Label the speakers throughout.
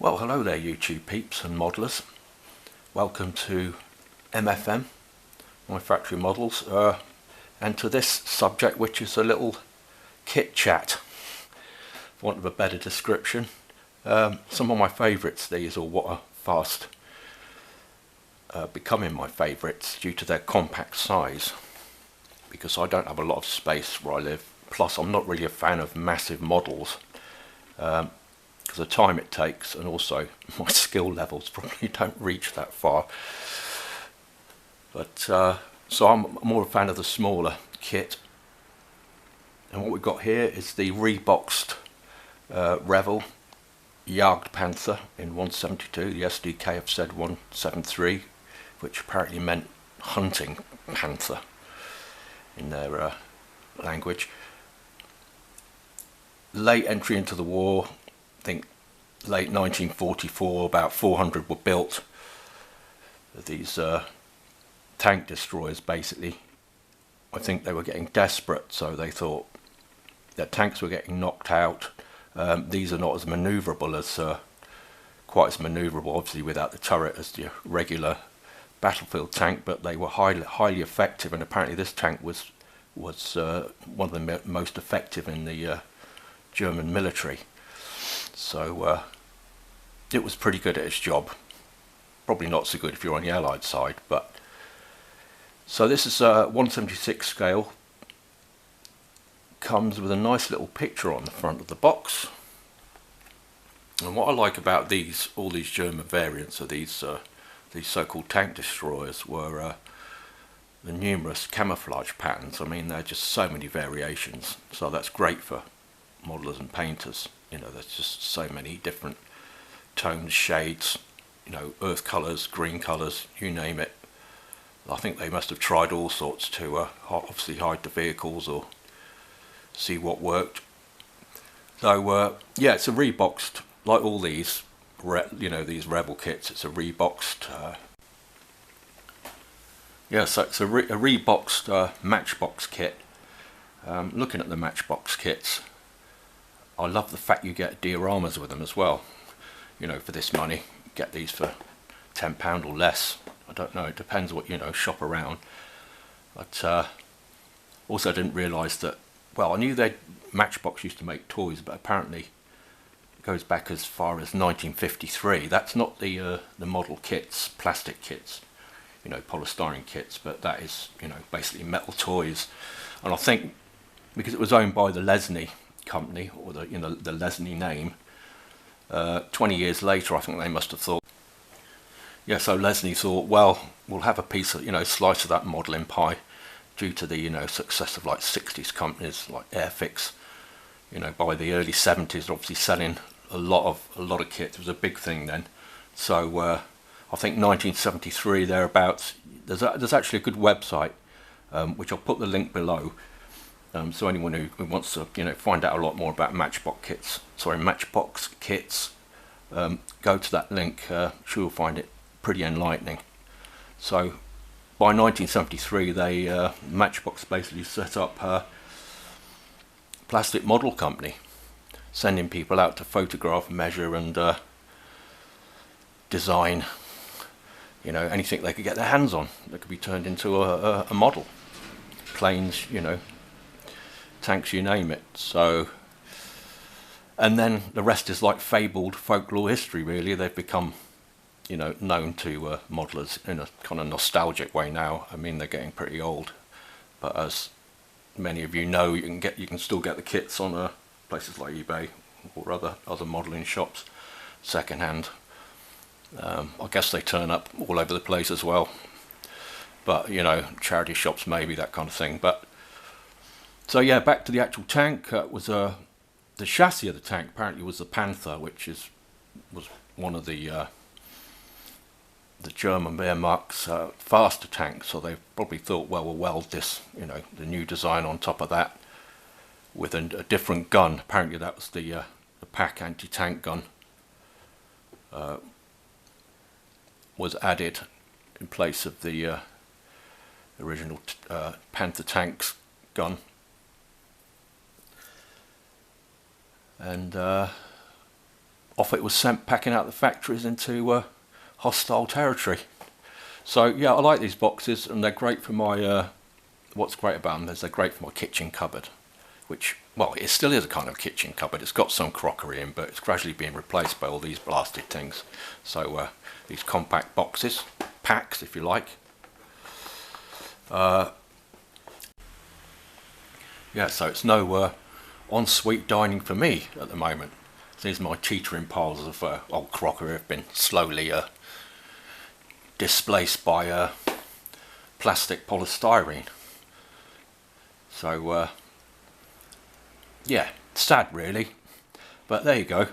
Speaker 1: Well, hello there YouTube peeps and modellers. Welcome to MFM, my factory models, and to this subject, which is a little kit chat, for want of a better description. Some of my favourites, these, or what are fast becoming my favourites due to their compact size, because I don't have a lot of space where I live. Plus, I'm not really a fan of massive models. Because the time it takes, and also my skill levels probably don't reach that far. But so I'm more a fan of the smaller kit. And what we've got here is the reboxed Revell JAGDPANTHER in 172. The SDK have said 173, which apparently meant hunting panther in their language. Late entry into the war. I think late 1944, about 400 were built. These tank destroyers, basically. I think they were getting desperate, so they thought their tanks were getting knocked out. These are not as manoeuvrable as, quite as manoeuvrable, obviously, without the turret as the regular battlefield tank, but they were highly effective, and apparently this tank was one of the most effective in the German military. So it was pretty good at its job. Probably not so good if you're on the Allied side, but so this is a 176 scale. Comes with a nice little picture on the front of the box. And what I like about all these German variants of these so-called tank destroyers were the numerous camouflage patterns. I mean, there are just so many variations, so that's great for modelers and painters. You know, there's just so many different tones, shades, you know, earth colours, green colours, you name it. I think they must have tried all sorts to obviously hide the vehicles or see what worked. So yeah, it's a reboxed, like all these, you know, these Revell kits. It's a reboxed. Yeah, so it's a reboxed Matchbox kit. Looking at the Matchbox kits, I love the fact you get dioramas with them as well. You know, for this money, get these for £10 or less. I don't know, it depends what, you know, shop around. But also didn't realise that, well, I knew Matchbox used to make toys, but apparently it goes back as far as 1953. That's not the model kits, plastic kits, you know, polystyrene kits, but that is, you know, basically metal toys. And I think because it was owned by the Lesney company, or the, you know, the Lesney name, 20 years later I think they must have thought, yeah, so Lesney thought, well, we'll have a piece of, you know, slice of that modelling pie, due to the, you know, success of like 60s companies like Airfix. You know, by the early 70s obviously selling a lot of kit. It was a big thing then. So I think 1973 thereabouts. There's actually a good website, which I'll put the link below. So anyone who wants to, you know, find out a lot more about Matchbox kits, go to that link. Sure, you'll find it pretty enlightening. So by 1973, Matchbox basically set up a plastic model company, sending people out to photograph, measure, and design, you know, anything they could get their hands on that could be turned into a model. Planes, you know, tanks, you name it. So, and then the rest is like fabled folklore history, really. They've become, you know, known to modelers in a kind of nostalgic way now. I mean, they're getting pretty old, but as many of you know, you can still get the kits on places like eBay or other modelling shops, second hand. I guess they turn up all over the place as well, but you know, charity shops maybe, that kind of thing. But so yeah, back to the actual tank. Was the chassis of the tank apparently was the Panther, which was one of the German Wehrmacht's faster tanks. So they probably thought, well, we'll weld this, you know, the new design on top of that with a different gun. Apparently that was the Pack anti-tank gun was added in place of the original Panther tanks gun. And off it was sent packing out the factories into hostile territory. So yeah, I like these boxes, and they're great for my what's great about them is they're great for my kitchen cupboard, which, well, it still is a kind of kitchen cupboard. It's got some crockery in, but it's gradually being replaced by all these blasted things. So these compact boxes, packs if you like. Yeah, so it's no ensuite dining for me at the moment. These my teetering piles of old crockery have been slowly displaced by plastic polystyrene. So yeah, sad really, but there you go.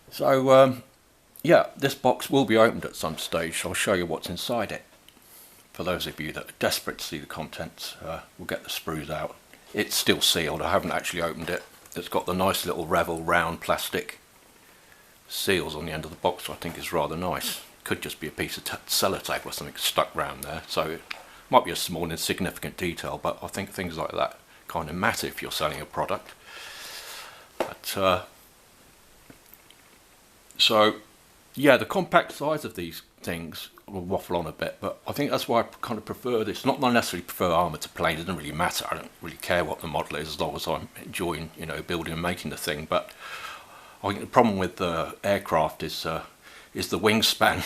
Speaker 1: So yeah, this box will be opened at some stage, so I'll show you what's inside it. For those of you that are desperate to see the contents, we'll get the sprues out. It's still sealed, I haven't actually opened it. It's got the nice little Revell round plastic seals on the end of the box, which I think is rather nice. Could just be a piece of sellotape or something stuck round there, so it might be a small insignificant detail, but I think things like that kind of matter if you're selling a product. But so yeah, the compact size of these things will waffle on a bit, but I think that's why I kind of prefer this. Not necessarily prefer armour to plain, it doesn't really matter. I don't really care what the model is as long as I'm enjoying, you know, building and making the thing. But I think the problem with the aircraft is the wingspan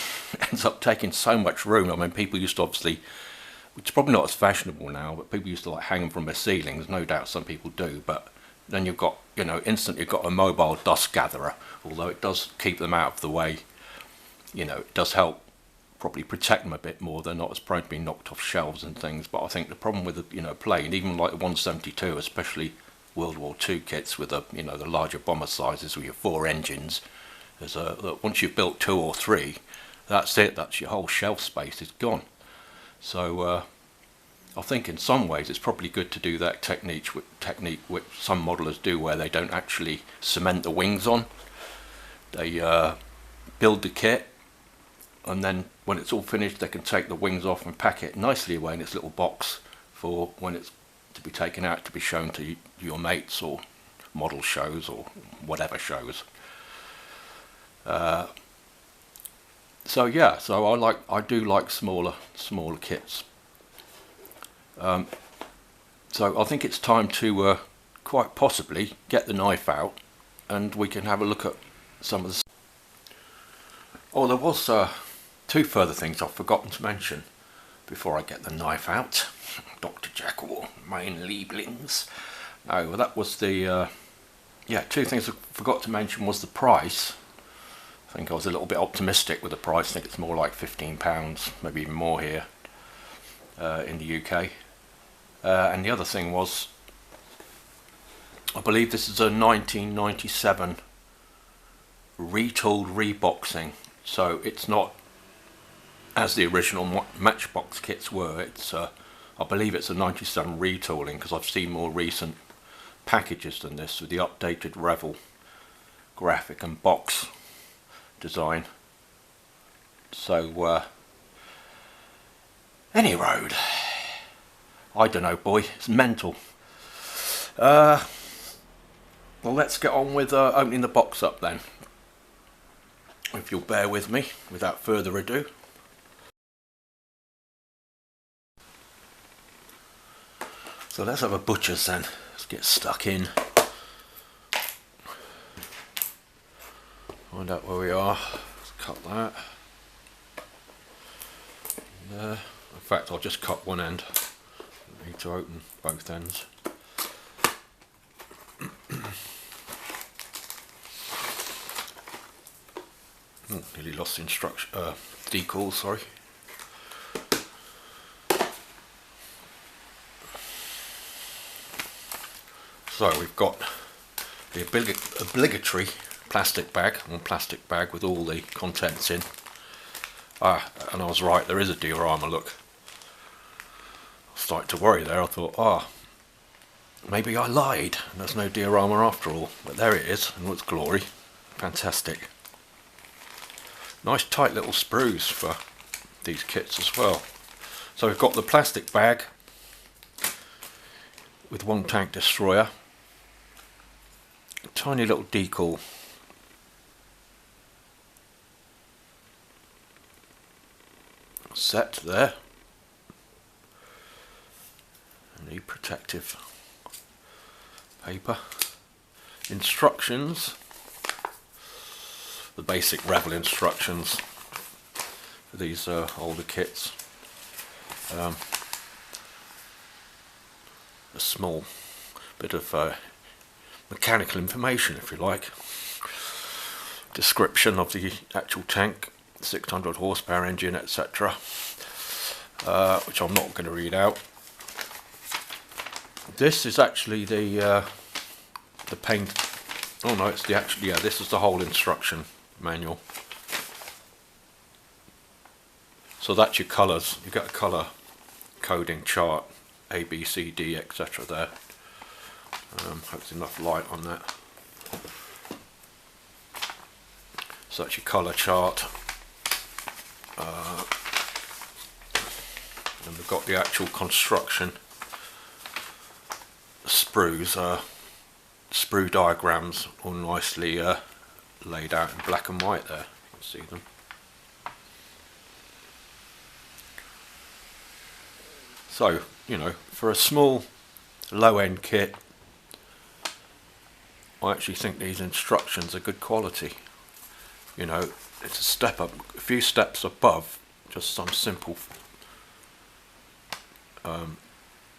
Speaker 1: ends up taking so much room. I mean, people used to obviously, which is probably not as fashionable now, but people used to like hang them from their ceilings. No doubt some people do, but then you've got, you know, instantly you've got a mobile dust gatherer, although it does keep them out of the way. You know, it does help probably protect them a bit more. They're not as prone to being knocked off shelves and things. But I think the problem with the, you know, plane, even like the 172, especially World War II kits with the, you know, the larger bomber sizes with your 4 engines, there's once you've built 2 or 3, that's it. That's your whole shelf space is gone. So I think in some ways it's probably good to do that technique which some modelers do, where they don't actually cement the wings on. They build the kit, and then when it's all finished they can take the wings off and pack it nicely away in its little box for when it's to be taken out to be shown to your mates or model shows or whatever shows. So yeah, so I do like smaller kits. So I think it's time to quite possibly get the knife out, and we can have a look at some of the. Oh, there was 2 further things I've forgotten to mention before I get the knife out. Dr. Jekyll, main Lieblings. No, well, that was the yeah, 2 things I forgot to mention was the price. I think I was a little bit optimistic with the price. I think it's more like £15, maybe even more here in the UK. And the other thing was, I believe this is a 1997 retooled reboxing, so it's not as the original Matchbox kits were. It's I believe it's a 97 retooling, because I've seen more recent packages than this with the updated Revell graphic and box design. So any road, I don't know, boy, it's mental. Well, let's get on with opening the box up then, if you'll bear with me without further ado. So let's have a butcher's then. Let's get stuck in. Find out where we are. Let's cut that. There. In fact, I'll just cut one end. I need to open both ends. Oh, nearly lost the instruction. Decal, sorry. So we've got the obligatory plastic bag, with all the contents in. And I was right, there is a diorama, look. I was starting to worry there. I thought, maybe I lied, and there's no diorama after all. But there it is, in all its glory. Fantastic. Nice tight little sprues for these kits as well. So we've got the plastic bag with 1 tank destroyer, a tiny little decal set there. And the protective paper. Instructions. The basic Revell instructions for these older kits. A small bit of mechanical information, if you like. Description of the actual tank, 600 horsepower engine, etc. Which I'm not going to read out. This is actually the paint. Oh no, it's the actual. Yeah, this is the whole instruction manual. So that's your colours. You get a colour coding chart, A, B, C, D, etc. there. Hope there's enough light on that. So that's your colour chart. And we've got the actual construction sprues, sprue diagrams all nicely laid out in black and white there. You can see them. So, you know, for a small low-end kit, I actually think these instructions are good quality. You know, it's a step up, a few steps above just some simple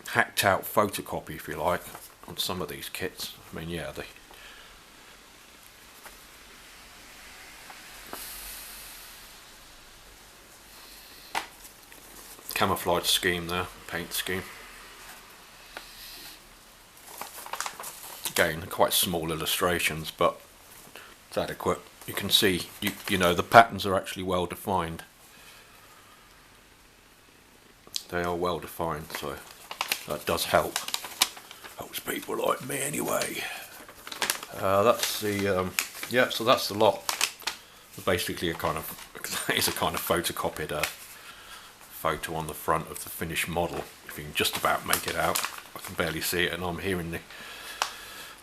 Speaker 1: hacked out photocopy, if you like, on some of these kits. I mean, yeah, the camouflage scheme there, paint scheme. Again, quite small illustrations, but it's adequate. You can see, you know, the patterns are actually well defined. They are well defined, so that does help. Helps people like me anyway. That's the yeah. So that's the lot. Basically, it's a kind of photocopied photo on the front of the finished model. If you can just about make it out, I can barely see it, and I'm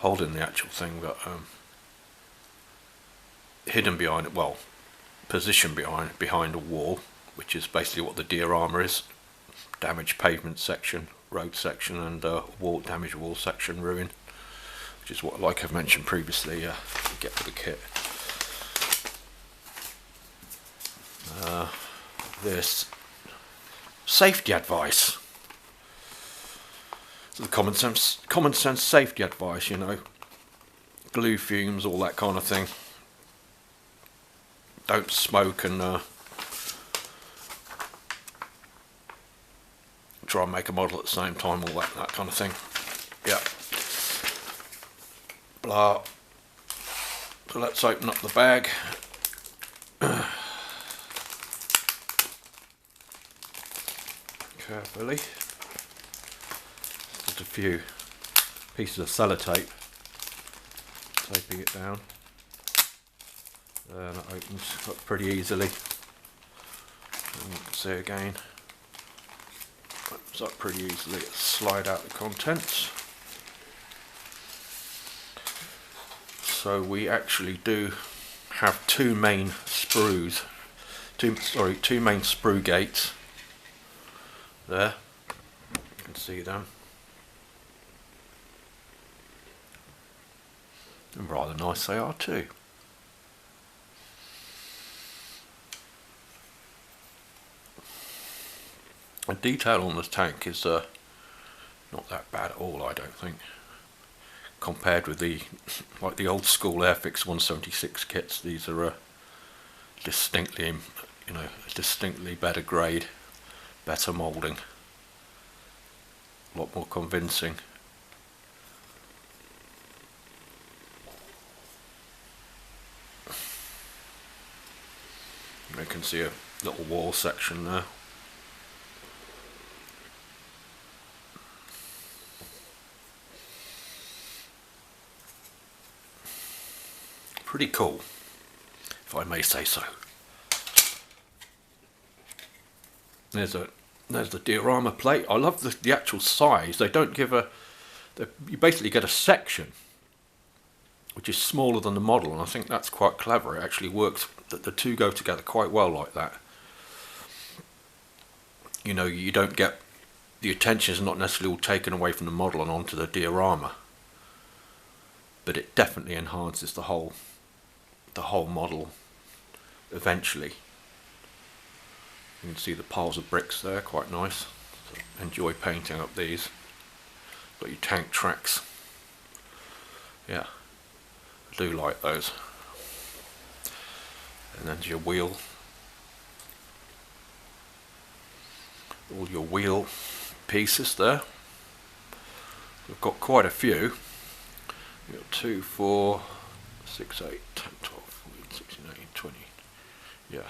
Speaker 1: holding the actual thing, but hidden behind it. Well, positioned behind a wall, which is basically what the deer armour is. Damaged pavement section, road section, and damaged wall section ruin, which is what, like I've mentioned previously, you get with the kit. This safety advice. So the common sense safety advice, you know, glue fumes, all that kind of thing. Don't smoke and try and make a model at the same time, all that kind of thing. Yeah. Blah. So let's open up the bag. Carefully. Just a few pieces of sellotape taping it down. And it opens up pretty easily. And you can see again. Opens up pretty easily. Slide out the contents. So we actually do have two main sprues. Two main sprue gates. There. You can see them. And rather nice they are too. The detail on this tank is not that bad at all, I don't think, compared with the old school Airfix 176 kits. These are distinctly, you know, distinctly better grade, better moulding, a lot more convincing. You can see a little wall section there. Pretty cool, if I may say so. There's the deer armour plate. I love the actual size. They don't give you basically get a section which is smaller than the model, and I think that's quite clever. It actually works, that the two go together quite well like that. you know, you don't get, the attention is not necessarily all taken away from the model and onto the diorama, but it definitely enhances the whole model eventually. You can see the piles of bricks there, quite nice. So enjoy painting up these. Got your tank tracks. Yeah, I do like those. And then your wheel. All your wheel pieces there. We've got quite a few. You've got 2, 4, 6, 8, 10, 12, 14, 16, 18, 20. Yeah.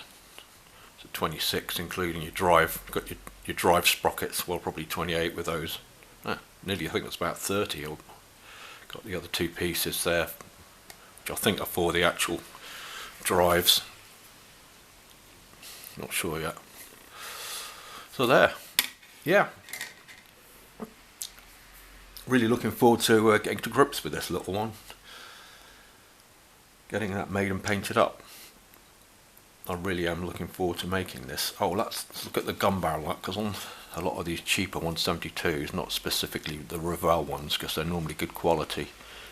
Speaker 1: So 26 including your drive. You've got your drive sprockets, well probably 28 with those. Nearly, I think that's about 30. Got the other 2 pieces there, which I think are for the actual drives. Not sure yet. So there, yeah. Really looking forward to getting to grips with this little one. Getting that made and painted up. I really am looking forward to making this. Oh, let's look at the gun barrel, because on a lot of these cheaper 172s, not specifically the Revell ones, because they're normally good quality.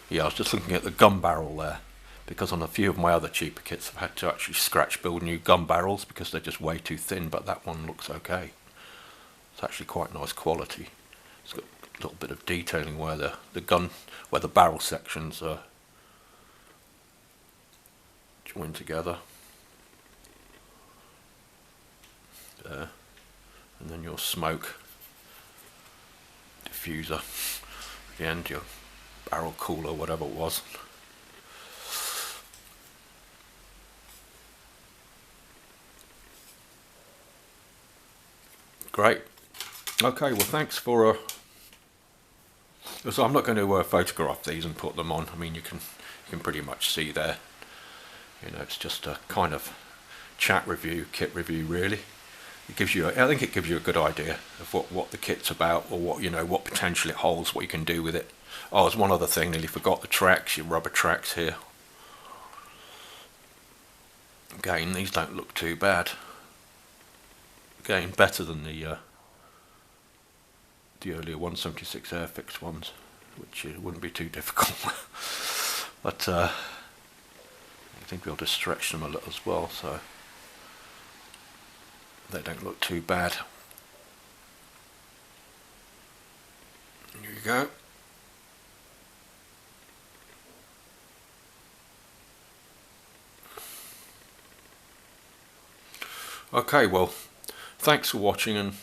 Speaker 1: Yeah, I was just looking at the gun barrel there, because on a few of my other cheaper kits I've had to actually scratch build new gun barrels because they're just way too thin, but that one looks okay. It's actually quite nice quality. It's got a little bit of detailing where where the barrel sections are joined together. There. And then your smoke diffuser at the end, your barrel cooler, whatever it was. Great. Okay, well thanks for so I'm not going to photograph these and put them on. I mean, you can pretty much see there. You know, it's just a kind of chat review, kit review really. It gives you, I think it gives you a good idea of what the kit's about, or what, you know, what potential it holds, what you can do with it. Oh, there's one other thing, nearly forgot the tracks, your rubber tracks here. Again, these don't look too bad. Again, better than the earlier 176 Airfix ones, which wouldn't be too difficult. But I think we'll just stretch them a little as well, so they don't look too bad. Here you go. Okay, well, thanks for watching, and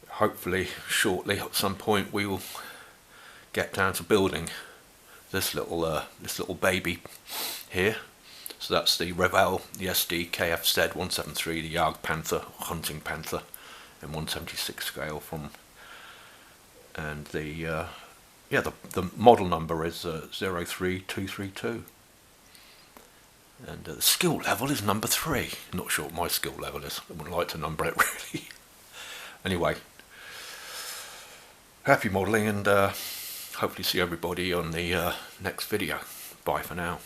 Speaker 1: hopefully shortly at some point we will get down to building this little baby here. So that's the Revell, the SD KFZ 173, the JAGDPANTHER, hunting panther, in 176 scale from, and the model number is 03232, and the skill level is number 3. Not sure what my skill level is. I wouldn't like to number it really. Anyway, happy modelling, and hopefully see everybody on the next video. Bye for now.